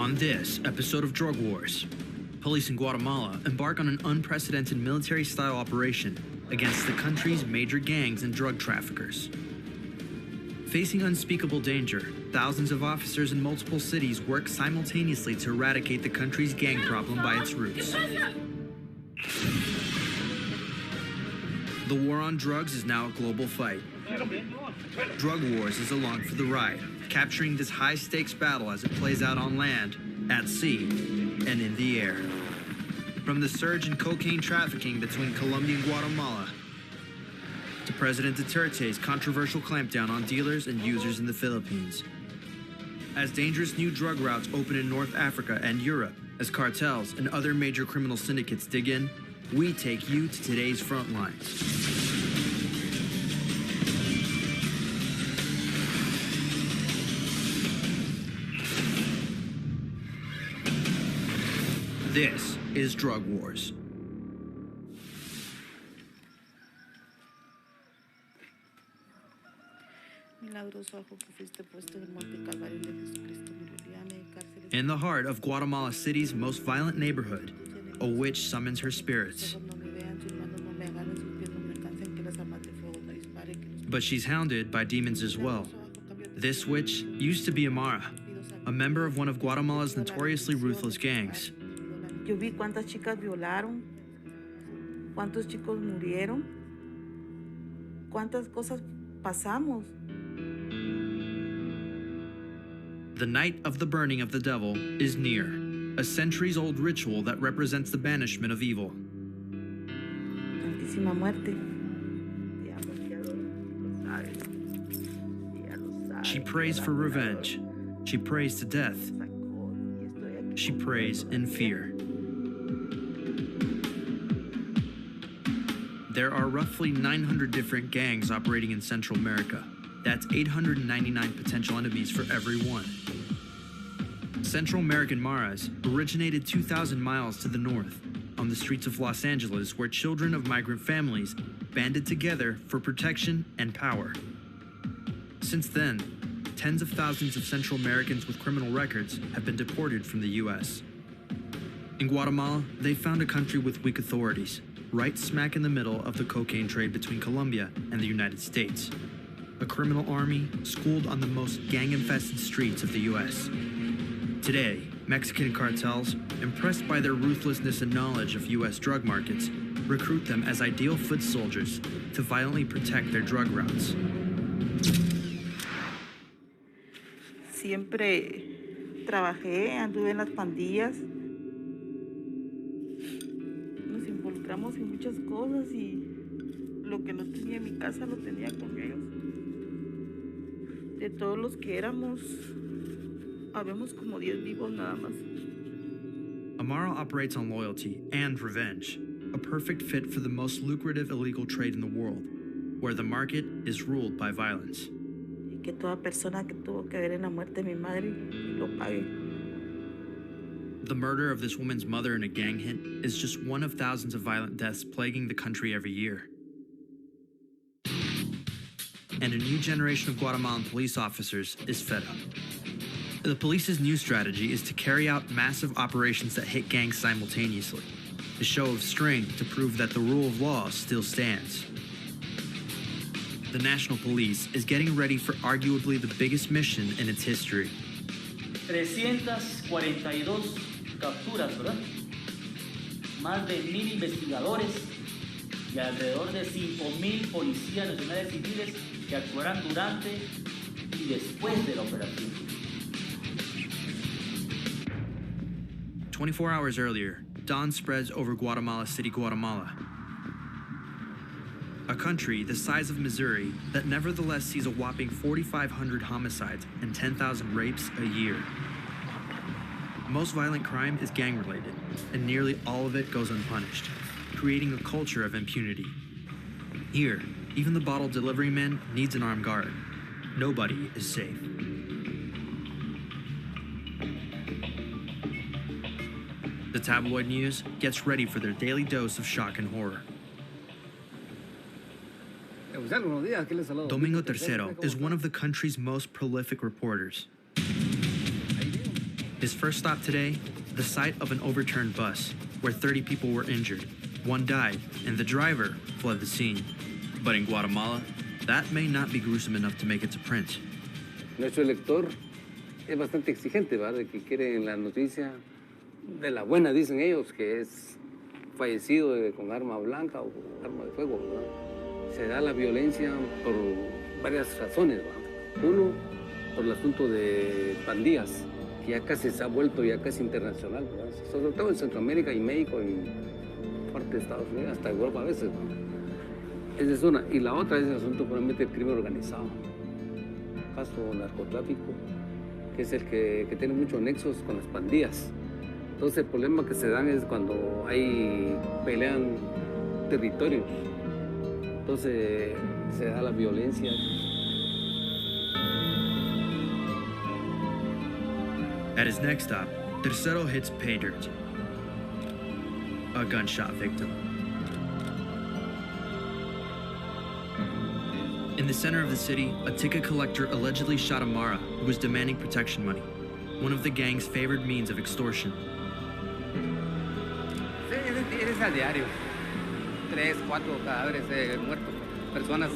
On this episode of Drug Wars, police in Guatemala embark on an unprecedented military-style operation against the country's major gangs and drug traffickers. Facing unspeakable danger, thousands of officers in multiple cities work simultaneously to eradicate the country's gang problem by its roots. The war on drugs is now a global fight. Drug Wars is along for the ride, capturing this high-stakes battle as it plays out on land, at sea, and in the air. From the surge in cocaine trafficking between Colombia and Guatemala, to President Duterte's controversial clampdown on dealers and users in the Philippines. As dangerous new drug routes open in North Africa and Europe, as cartels and other major criminal syndicates dig in, we take you to today's front lines. This is Drug Wars. In the heart of Guatemala City's most violent neighborhood, a witch summons her spirits. But she's hounded by demons as well. This witch used to be Amara, a member of one of Guatemala's notoriously ruthless gangs. Yo vi cuántas chicas violaron, cuántos chicos murieron, cuántas cosas pasamos. The night of the burning of the devil is near, a centuries-old ritual that represents the banishment of evil. Santísima muerte. She prays for revenge. She prays to death. She prays in fear. There are roughly 900 different gangs operating in Central America. That's 899 potential enemies for every one. Central American maras originated 2,000 miles to the north, on the streets of Los Angeles, where children of migrant families banded together for protection and power. Since then, tens of thousands of Central Americans with criminal records have been deported from the U.S. In Guatemala, they found a country with weak authorities, right smack in the middle of the cocaine trade between Colombia and the United States. A criminal army schooled on the most gang-infested streets of the U.S. Today, Mexican cartels, impressed by their ruthlessness and knowledge of U.S. drug markets, recruit them as ideal foot soldiers to violently protect their drug routes. Siempre trabajé, anduve en las pandillas. Nos involucramos en muchas cosas y lo que no tenía en mi casa lo tenía con ellos. De todos los que éramos, habemos como 10 vivos nada más. Amara operates on loyalty and revenge, a perfect fit for the most lucrative illegal trade in the world, where the market is ruled by violence. Y que toda persona que tuvo que ver en la muerte de mi madre lo pague. The murder of this woman's mother in a gang hit is just one of thousands of violent deaths plaguing the country every year. And a new generation of Guatemalan police officers is fed up. The police's new strategy is to carry out massive operations that hit gangs simultaneously, a show of strength to prove that the rule of law still stands. The National Police is getting ready for arguably the biggest mission in its history. 342 capturas, ¿verdad? Más de 1,000 investigadores y alrededor de 5,000 policías nacionales civiles que actuarán durante y después de la operación. 24 hours earlier, dawn spreads over Guatemala City, Guatemala. A country the size of Missouri that nevertheless sees a whopping 4,500 homicides and 10,000 rapes a year. Most violent crime is gang-related, and nearly all of it goes unpunished, creating a culture of impunity. Here, even the bottle delivery man needs an armed guard. Nobody is safe. The tabloid news gets ready for their daily dose of shock and horror. Domingo Tercero is one of the country's most prolific reporters. His first stop today, the site of an overturned bus, where 30 people were injured. One died, and the driver fled the scene. But in Guatemala, that may not be gruesome enough to make it to print. Nuestro lector es bastante exigente, ¿verdad? De que quiere la noticia de la buena, dicen ellos, que es fallecido con arma blanca o arma de fuego, ¿verdad? Se da la violencia por varias razones, ¿verdad? Uno, por el asunto de pandillas, que ya casi se ha vuelto ya casi internacional, ¿verdad? Sobre todo en Centroamérica y México, en parte de Estados Unidos, hasta Europa a veces, ¿verdad? Esa es una. Y la otra es el asunto probablemente del crimen organizado. Caso narcotráfico, que es el que tiene muchos nexos con las pandillas. Entonces el problema que se dan es cuando pelean territorios. Entonces se da la violencia. At his next stop, Tercero hits pay dirt, a gunshot victim. In the center of the city, a ticket collector allegedly shot a Mara who was demanding protection money, one of the gang's favored means of extortion. Sí, es a diario. 3, 4 cadáveres muertos, personas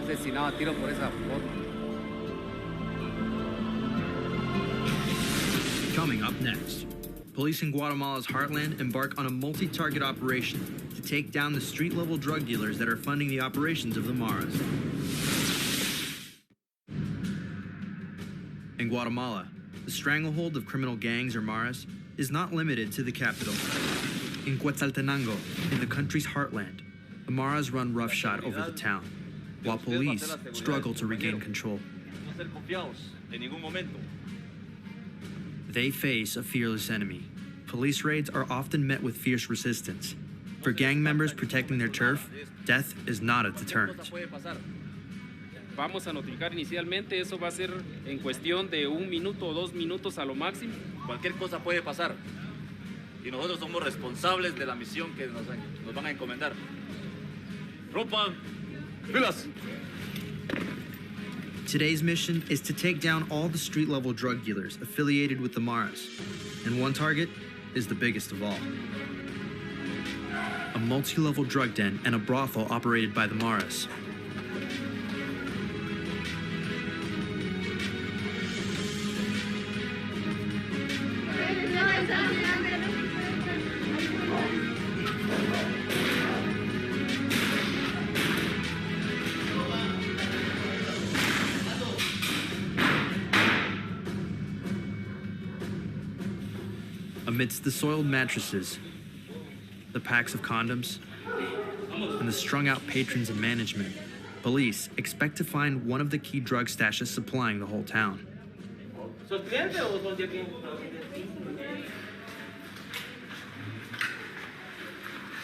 asesinadas a tiro por esa forma. Coming up next, police in Guatemala's heartland embark on a multi-target operation to take down the street-level drug dealers that are funding the operations of the Maras. In Guatemala, the stranglehold of criminal gangs or Maras is not limited to the capital. In Quetzaltenango, in the country's heartland, the Maras run roughshod over the town, while police struggle to regain control. They face a fearless enemy. Police raids are often met with fierce resistance. For gang members protecting their turf, death is not a deterrent. Vamos a notificar inicialmente, eso va a ser en cuestión de 1 minuto o 2 minutos a lo máximo. Cualquier cosa puede pasar y nosotros somos responsables de la misión que nos van a encomendar. ¡Ropa! ¡Pilas! Today's mission is to take down all the street-level drug dealers affiliated with the Maras, and one target is the biggest of all. A multi-level drug den and a brothel operated by the Maras. Amidst the soiled mattresses, the packs of condoms, and the strung-out patrons and management, police expect to find one of the key drug stashes supplying the whole town.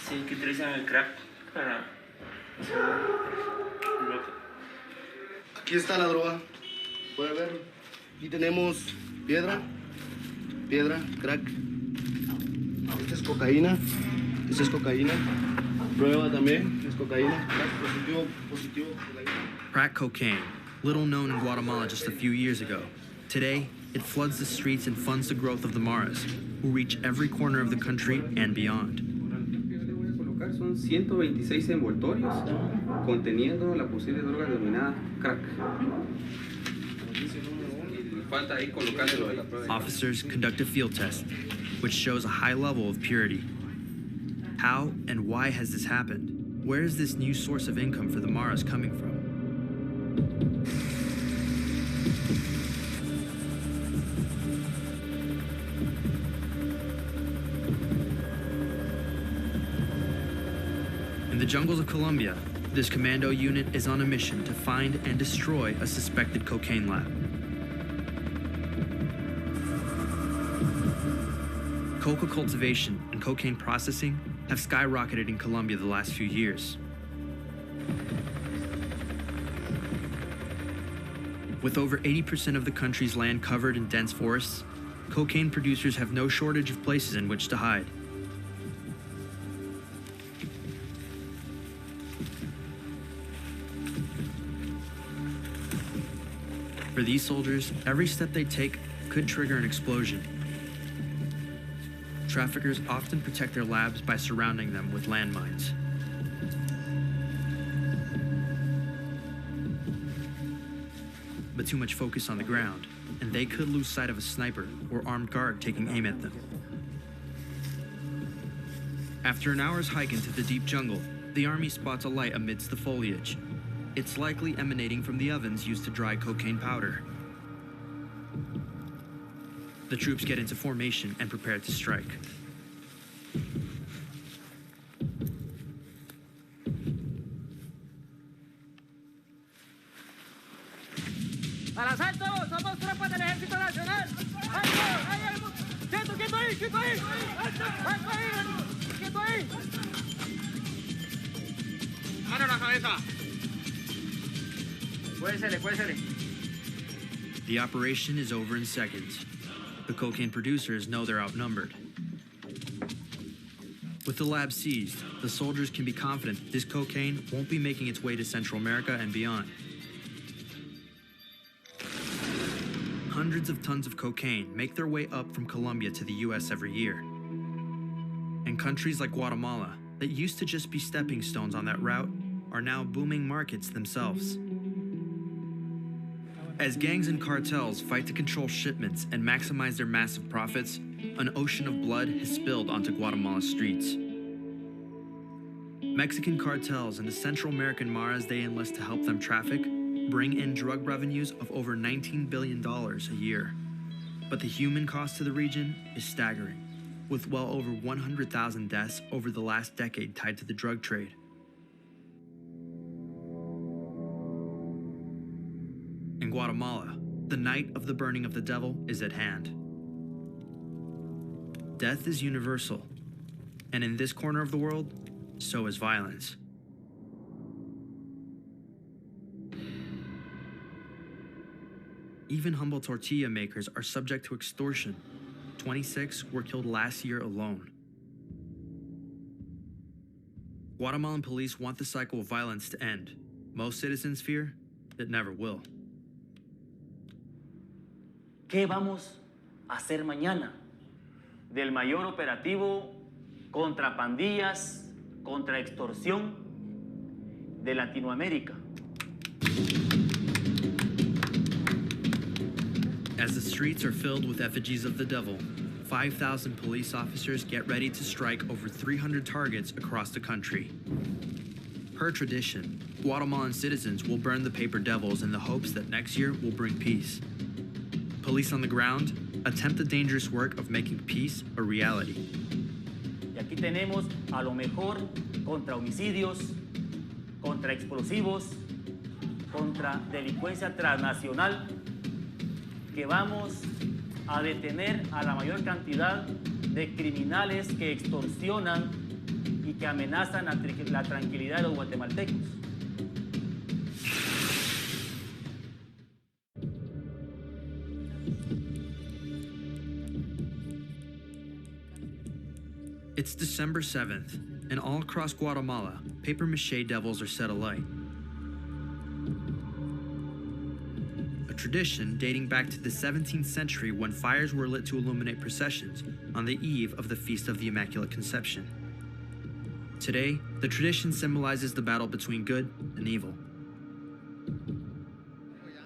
Sí, que utilizan el crack para... Aquí está la droga, puede ver. Aquí tenemos piedra, crack. Esta es cocaína, Prueba también, es cocaína. Crack, positivo, cocaína. Crack cocaine, little known in Guatemala just a few years ago. Today, it floods the streets and funds the growth of the Maras, who reach every corner of the country and beyond. Son 126 envoltorios conteniendo la posible droga denominada crack. Falta ahí colocarle lo de la prueba. Officers conduct a field test, which shows a high level of purity. How and why has this happened? Where is this new source of income for the Maras coming from? In the jungles of Colombia, this commando unit is on a mission to find and destroy a suspected cocaine lab. Coca cultivation and cocaine processing have skyrocketed in Colombia the last few years. With over 80% of the country's land covered in dense forests, cocaine producers have no shortage of places in which to hide. For these soldiers, every step they take could trigger an explosion. Traffickers often protect their labs by surrounding them with landmines. But too much focus on the ground, and they could lose sight of a sniper or armed guard taking aim at them. After an hour's hike into the deep jungle, the army spots a light amidst the foliage. It's likely emanating from the ovens used to dry cocaine powder. The troops get into formation and prepare to strike. ¡Al asalto! ¡Somos tropas del Ejército Nacional! ¡Alto! ¡Quieto, quieto ahí! ¡Quieto ahí! ¡Alto ahí! ¡Quieto ahí! ¡Mano a la cabeza! Cuésele. The operation is over in seconds. The cocaine producers know they're outnumbered. With the lab seized, the soldiers can be confident that this cocaine won't be making its way to Central America and beyond. Hundreds of tons of cocaine make their way up from Colombia to the US every year. And countries like Guatemala, that used to just be stepping stones on that route, are now booming markets themselves. As gangs and cartels fight to control shipments and maximize their massive profits, an ocean of blood has spilled onto Guatemala's streets. Mexican cartels and the Central American maras they enlist to help them traffic bring in drug revenues of over $19 billion a year. But the human cost to the region is staggering, with well over 100,000 deaths over the last decade tied to the drug trade. In Guatemala, the night of the burning of the devil is at hand. Death is universal, and in this corner of the world, so is violence. Even humble tortilla makers are subject to extortion. 26 were killed last year alone. Guatemalan police want the cycle of violence to end. Most citizens fear it never will. ¿Qué vamos a hacer mañana? Del mayor operativo contra pandillas, contra extorsión de Latinoamérica. As the streets are filled with effigies of the devil, 5,000 police officers get ready to strike over 300 targets across the country. Per tradition, Guatemalan citizens will burn the paper devils in the hopes that next year will bring peace. Police on the ground attempt the dangerous work of making peace a reality. Y aquí tenemos a lo mejor contra homicidios, contra explosivos, contra delincuencia transnacional, que vamos a detener a la mayor cantidad de criminales que extorsionan y que amenazan la tranquilidad de los guatemaltecos. It's December 7th, and all across Guatemala, papier-mâché devils are set alight. A tradition dating back to the 17th century when fires were lit to illuminate processions on the eve of the Feast of the Immaculate Conception. Today, the tradition symbolizes the battle between good and evil.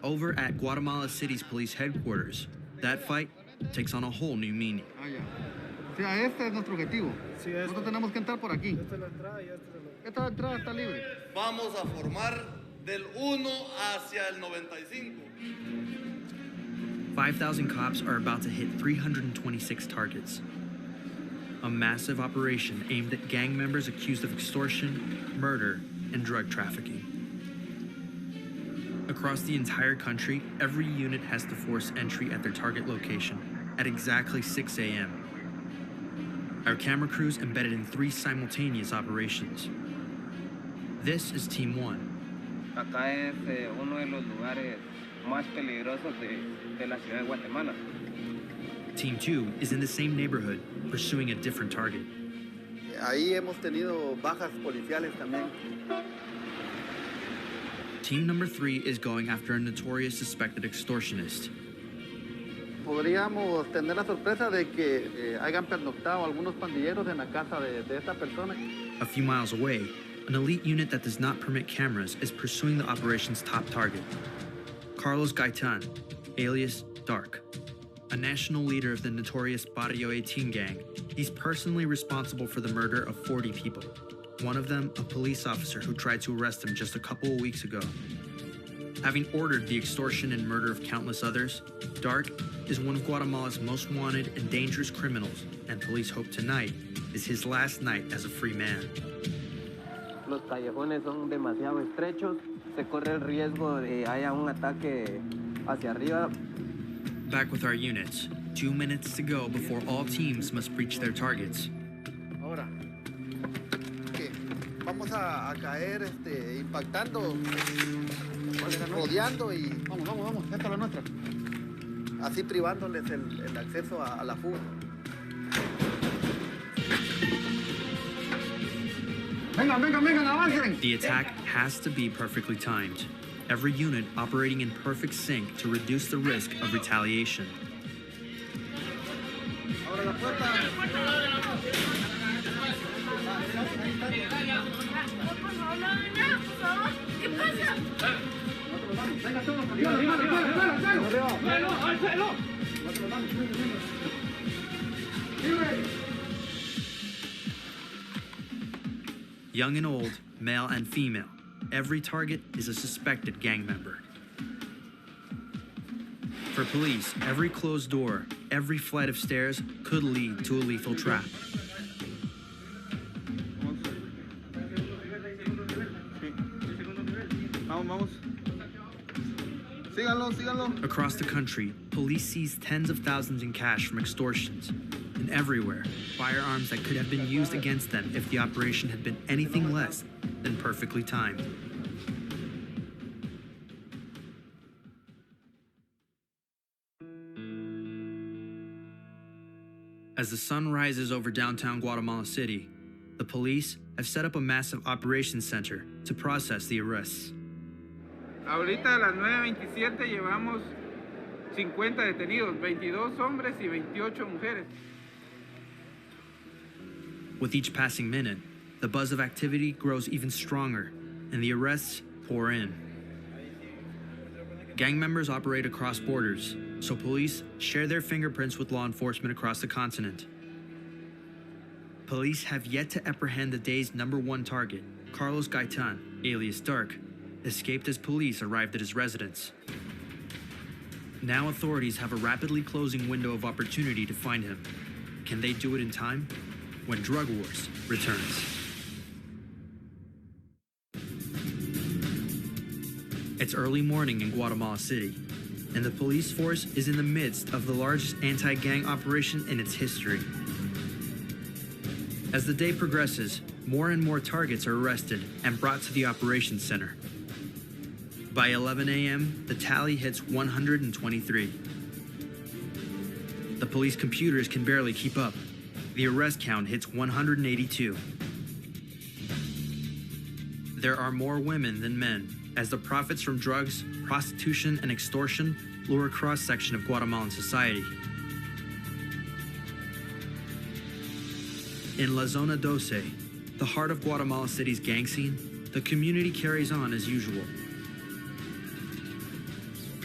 Over at Guatemala City's police headquarters, that fight takes on a whole new meaning. O sea, este es nuestro objetivo. Sí, nosotros tenemos que entrar por aquí. Esta es la entrada y esta entrada está libre. Vamos a formar del 1 hacia el 95. 5,000 cops are about to hit 326 targets. A massive operation aimed at gang members accused of extortion, murder, and drug trafficking. Across the entire country, every unit has to force entry at their target location at exactly 6 a.m. Our camera crews embedded in 3 simultaneous operations. This is Team 1. Acá es uno de los lugares más peligrosos de la ciudad de Guatemala. Team 2 is in the same neighborhood, pursuing a different target. Ahí hemos tenido bajas policiales también. Team number 3 is going after a notorious suspected extortionist. podríamos tener la sorpresa de que hayan pernoctado algunos pandilleros en la casa de esta persona. A few miles away, an elite unit that does not permit cameras is pursuing the operation's top target, Carlos Gaitan, alias Dark. A national leader of the notorious Barrio 18 gang, he's personally responsible for the murder of 40 people. One of them, a police officer who tried to arrest him just a couple of weeks ago. Having ordered the extortion and murder of countless others, Dark is one of Guatemala's most wanted and dangerous criminals, and police hope tonight is his last night as a free man. Los callejones son demasiado estrechos, se corre el riesgo de haya un ataque hacia arriba. Back with our units, 2 minutes to go before all teams must reach their targets. Ahora, ¿qué? Vamos a caer impactando, rodeando y... Vamos, esta es la nuestra. Así privándoles el acceso a la fuga. Vengan, avancen. The attack has to be perfectly timed. Every unit operating in perfect sync to reduce the risk of retaliation. Ahora la puerta. ¿Qué pasa? Venga todos, arriba. ¡Al suelo! Young and old, male and female, every target is a suspected gang member. For police, every closed door, every flight of stairs could lead to a lethal trap. Vamos. Síganlo. Across the country, police seize tens of thousands in cash from extortions. And everywhere, firearms that could have been used against them if the operation had been anything less than perfectly timed. As the sun rises over downtown Guatemala City, the police have set up a massive operations center to process the arrests. Ahorita a las 9:27 llevamos 50 detenidos, 22 hombres y 28 mujeres. With each passing minute, the buzz of activity grows even stronger, and the arrests pour in. Gang members operate across borders, so police share their fingerprints with law enforcement across the continent. Police have yet to apprehend the day's #1 target, Carlos Gaitan, alias Dark, escaped as police arrived at his residence. Now authorities have a rapidly closing window of opportunity to find him. Can they do it in time? When Drug Wars returns. It's early morning in Guatemala City, and the police force is in the midst of the largest anti-gang operation in its history. As the day progresses, more and more targets are arrested and brought to the operations center. By 11 a.m., the tally hits 123. The police computers can barely keep up. The arrest count hits 182. There are more women than men, as the profits from drugs, prostitution, and extortion lure a cross-section of Guatemalan society. In La Zona 12, the heart of Guatemala City's gang scene, the community carries on as usual.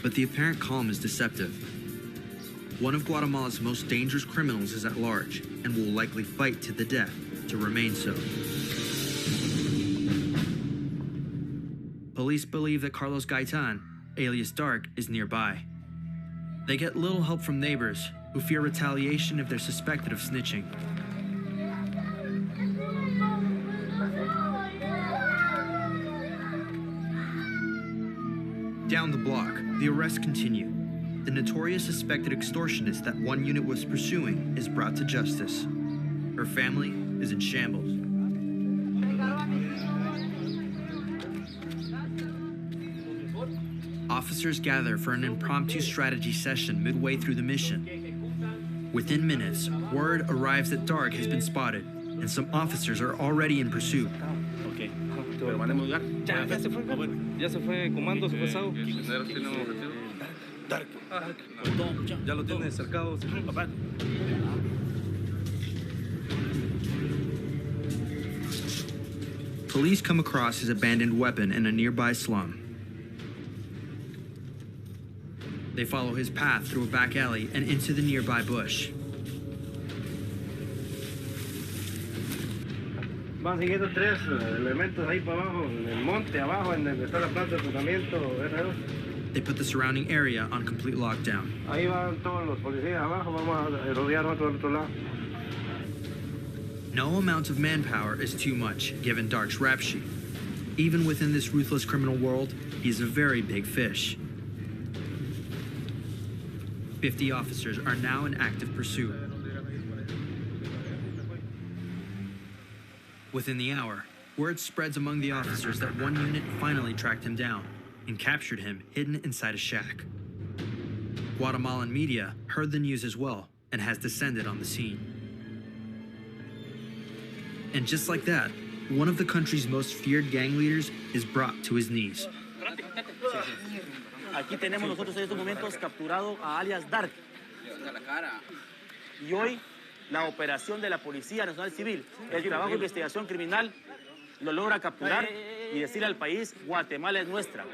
But the apparent calm is deceptive. One of Guatemala's most dangerous criminals is at large and will likely fight to the death to remain so. Police believe that Carlos Gaitan, alias Dark, is nearby. They get little help from neighbors who fear retaliation if they're suspected of snitching. Down the block, the arrests continue. The notorious suspected extortionist that one unit was pursuing is brought to justice. Her family is in shambles. Officers gather for an impromptu strategy session midway through the mission. Within minutes, word arrives that Dark has been spotted, and some officers are already in pursuit. Ok, permanemos lugar. Ya se fue comando, se fue Sao. Tenemos objetivo. Dark. Ya lo tiene cercado. Papá. Police come across his abandoned weapon in a nearby slum. They follow his path through a back alley and into the nearby bush. Van siguiendo 3 elementos ahí para abajo, en el monte abajo, en donde está la planta de tratamiento R2. They put the surrounding area on complete lockdown. Ahí van todos los policías abajo, vamos a rodear otro lado. No amount of manpower is too much, given Dark's rap sheet. Even within this ruthless criminal world, he's a very big fish. 50 officers are now in active pursuit. Within the hour, word spreads among the officers that one unit finally tracked him down and captured him hidden inside a shack. Guatemalan media heard the news as well and has descended on the scene. And just like that, one of the country's most feared gang leaders is brought to his knees. Aquí tenemos nosotros en estos momentos capturado a alias Dark. Y hoy la operación de la Policía Nacional Civil, el trabajo de investigación criminal, lo logra capturar y decirle al país, Guatemala es nuestra.